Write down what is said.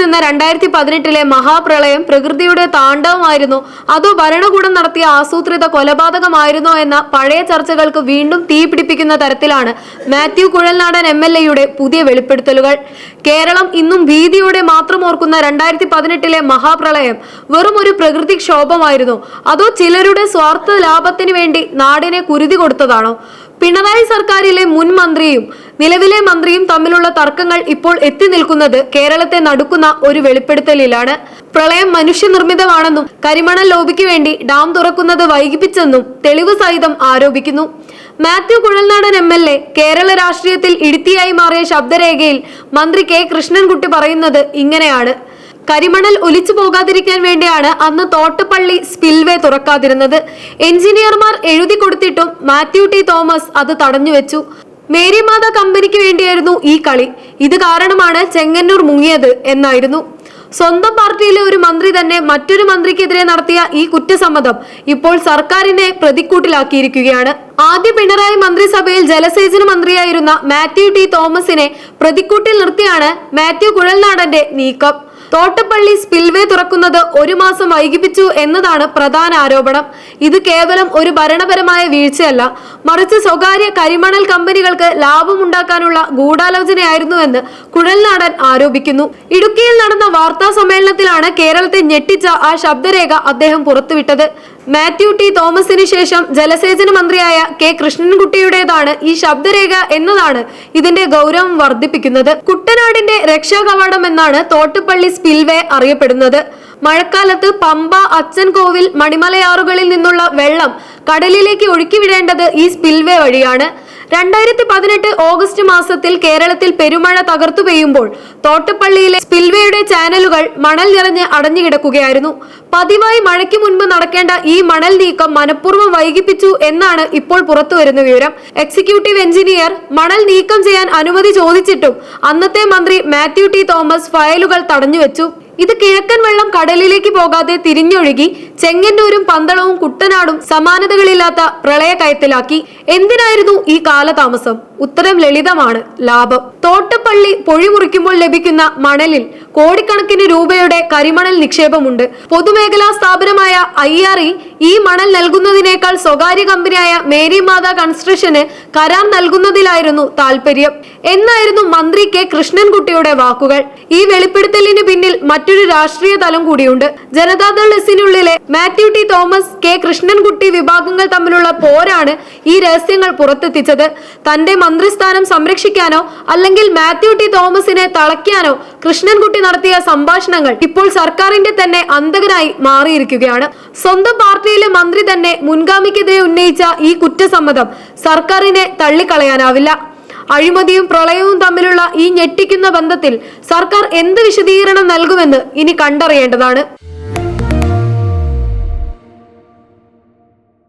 നിന്ന 2018 മഹാപ്രളയം പ്രകൃതിയുടെ താണ്ഡവമായിരുന്നു, അതോ ഭരണകൂടം നടത്തിയ ആസൂത്രിത കൊലപാതകമായിരുന്നോ എന്ന പഴയ ചർച്ചകൾക്ക് വീണ്ടും തീ പിടിപ്പിക്കുന്ന തരത്തിലാണ് മാത്യു കുഴൽനാടൻ MLA പുതിയ വെളിപ്പെടുത്തലുകൾ. കേരളം ഇന്നും ഭീതിയോടെ മാത്രം ഓർക്കുന്ന 2018 മഹാപ്രളയം വെറും ഒരു പ്രകൃതിക്ഷോഭമായിരുന്നോ, അതോ ചിലരുടെ സ്വാർത്ഥ ലാഭത്തിന് വേണ്ടി നാടിനെ കുരുതി കൊടുത്തതാണോ? പിണറായി സർക്കാരിലെ മുൻ മന്ത്രിയും നിലവിലെ മന്ത്രിയും തമ്മിലുള്ള തർക്കങ്ങൾ ഇപ്പോൾ എത്തി നിൽക്കുന്നത് കേരളത്തെ നടുക്കുന്ന ഒരു വെളിപ്പെടുത്തലിലാണ്. പ്രളയം മനുഷ്യനിർമ്മിതമാണെന്നും കരിമണൽ ലോബിക്ക് വേണ്ടി ഡാം തുറക്കുന്നത് വൈകിപ്പിച്ചെന്നും തെളിവ് സഹിതം ആരോപിക്കുന്നു. മാത്യു കുഴൽനാടൻ MLA കേരള രാഷ്ട്രീയത്തിൽ ഇടുത്തിയായി മാറിയ ശബ്ദരേഖയിൽ മന്ത്രി K കൃഷ്ണൻകുട്ടി പറയുന്നത് ഇങ്ങനെയാണ്: കരിമണൽ ഒലിച്ചു പോകാതിരിക്കാൻ വേണ്ടിയാണ് അന്ന് തോട്ടപ്പള്ളി സ്പിൽവേ തുറക്കാതിരുന്നത്. എഞ്ചിനീയർമാർ എഴുതി കൊടുത്തിട്ടും മാത്യു T തോമസ് അത് തടഞ്ഞുവെച്ചു. മേരിമാത കമ്പനിക്ക് വേണ്ടിയായിരുന്നു ഈ കളി. ഇത് കാരണമാണ് ചെങ്ങന്നൂർ മുങ്ങിയത് എന്നായിരുന്നു. സ്വന്തം പാർട്ടിയിലെ ഒരു മന്ത്രി തന്നെ മറ്റൊരു മന്ത്രിക്കെതിരെ നടത്തിയ ഈ കുറ്റസമ്മതം ഇപ്പോൾ സർക്കാരിനെ പ്രതിക്കൂട്ടിലാക്കിയിരിക്കുകയാണ്. ആദ്യ പിണറായി മന്ത്രിസഭയിൽ ജലസേചന മന്ത്രിയായിരുന്ന മാത്യു T തോമസിനെ പ്രതിക്കൂട്ടിൽ നിർത്തിയാണ് മാത്യു കുഴൽനാടന്റെ നീക്കം. തോട്ടപ്പള്ളി സ്പിൽവേ തുറക്കുന്നത് 1 മാസം വൈകിപ്പിച്ചു എന്നതാണ് പ്രധാന ആരോപണം. ഇത് കേവലം ഒരു ഭരണപരമായ വീഴ്ചയല്ല, മറിച്ച് സ്വകാര്യ കരിമണൽ കമ്പനികൾക്ക് ലാഭമുണ്ടാക്കാനുള്ള ഗൂഢാലോചനയായിരുന്നുവെന്ന് കുഴൽനാടൻ ആരോപിക്കുന്നു. ഇടുക്കിയിൽ നടന്ന വാർത്താ സമ്മേളനത്തിലാണ് കേരളത്തെ ഞെട്ടിച്ച ആ ശബ്ദരേഖ അദ്ദേഹം പുറത്തുവിട്ടത്. മാത്യു T തോമസിന് ശേഷം ജലസേചന മന്ത്രിയായ K കൃഷ്ണൻകുട്ടിയുടേതാണ് ഈ ശബ്ദരേഖ എന്നതാണ് ഇതിന്റെ ഗൗരവം വർദ്ധിപ്പിക്കുന്നത്. കുട്ടനാടിന്റെ രക്ഷാകവാടം എന്നാണ് തോട്ടുപള്ളി സ്പിൽവേ അറിയപ്പെടുന്നത്. മഴക്കാലത്ത് പമ്പ, അച്ചൻകോവിൽ, മണിമലയാറുകളിൽ നിന്നുള്ള വെള്ളം കടലിലേക്ക് ഒഴുക്കിവിടേണ്ടത് ഈ സ്പിൽവേ വഴിയാണ്. 2018 ഓഗസ്റ്റ് മാസത്തിൽ കേരളത്തിൽ പെരുമഴ തകർത്തു പെയ്യുമ്പോൾ തോട്ടപ്പള്ളിയിലെ സ്പിൽവേയുടെ ചാനലുകൾ മണൽ നിറഞ്ഞ് അടഞ്ഞുകിടക്കുകയായിരുന്നു. പതിവായി മഴയ്ക്ക് മുൻപ് നടക്കേണ്ട ഈ മണൽ നീക്കം മനഃപൂർവ്വം വൈകിപ്പിച്ചു എന്നാണ് ഇപ്പോൾ പുറത്തുവരുന്ന വിവരം. എക്സിക്യൂട്ടീവ് എഞ്ചിനീയർ മണൽ നീക്കം ചെയ്യാൻ അനുമതി ചോദിച്ചിട്ടും അന്നത്തെ മന്ത്രി മാത്യു T തോമസ് ഫയലുകൾ തടഞ്ഞുവെച്ചു. ഇത് കിഴക്കൻ വെള്ളം കടലിലേക്ക് പോകാതെ തിരിഞ്ഞൊഴുകി ചെങ്ങന്നൂരും പന്തളവും കുട്ടനാടും സമാനതകളില്ലാത്ത പ്രളയക്കയത്തിലാക്കി. എന്തിനായിരുന്നു ഈ കാലതാമസം? ഉത്തരം ലളിതമാണ്: ലാഭം. തോട്ടപ്പള്ളി പൊഴിമുറിക്കുമ്പോൾ ലഭിക്കുന്ന മണലിൽ കോടിക്കണക്കിന് രൂപയുടെ കരിമണൽ നിക്ഷേപമുണ്ട്. പൊതുമേഖലാ സ്ഥാപനമായ IRE ഈ മണൽ നൽകുന്നതിനേക്കാൾ സ്വകാര്യ കമ്പനിയായ മേരിമാത കൺസ്ട്രക്ഷന് കരാർ നൽകുന്നതിലായിരുന്നു താല്പര്യം എന്നായിരുന്നു മന്ത്രി K കൃഷ്ണൻകുട്ടിയുടെ വാക്കുകൾ. ഈ വെളിപ്പെടുത്തലിന് പിന്നിൽ മറ്റൊരു രാഷ്ട്രീയ തലം കൂടിയുണ്ട്. ജനതാദൾ എസിനുള്ളിലെ മാത്യു T തോമസ്, K കൃഷ്ണൻകുട്ടി വിഭാഗങ്ങൾ തമ്മിലുള്ള പോരാണ് ഈ രഹസ്യങ്ങൾ പുറത്തെത്തിച്ചത്. തന്റെ മന്ത്രിസ്ഥാനം സംരക്ഷിക്കാനോ അല്ലെങ്കിൽ മാത്യു T തോമസിനെ തളയ്ക്കാനോ കൃഷ്ണൻകുട്ടി നടത്തിയ സംഭാഷണങ്ങൾ ഇപ്പോൾ സർക്കാരിന്റെ തന്നെ അന്തകനായി മാറിയിരിക്കുകയാണ്. സ്വന്തം പാർട്ടിയിലെ മന്ത്രി തന്നെ മുൻഗാമിക്കെതിരെ ഉന്നയിച്ച ഈ കുറ്റസമ്മതം സർക്കാരിനെ തള്ളിക്കളയാനാവില്ല. അഴിമതിയും പ്രളയവും തമ്മിലുള്ള ഈ ഞെട്ടിക്കുന്ന ബന്ധത്തിൽ സർക്കാർ എന്ത് വിശദീകരണം നൽകുമെന്ന് ഇനി കണ്ടറിയേണ്ടതാണ്.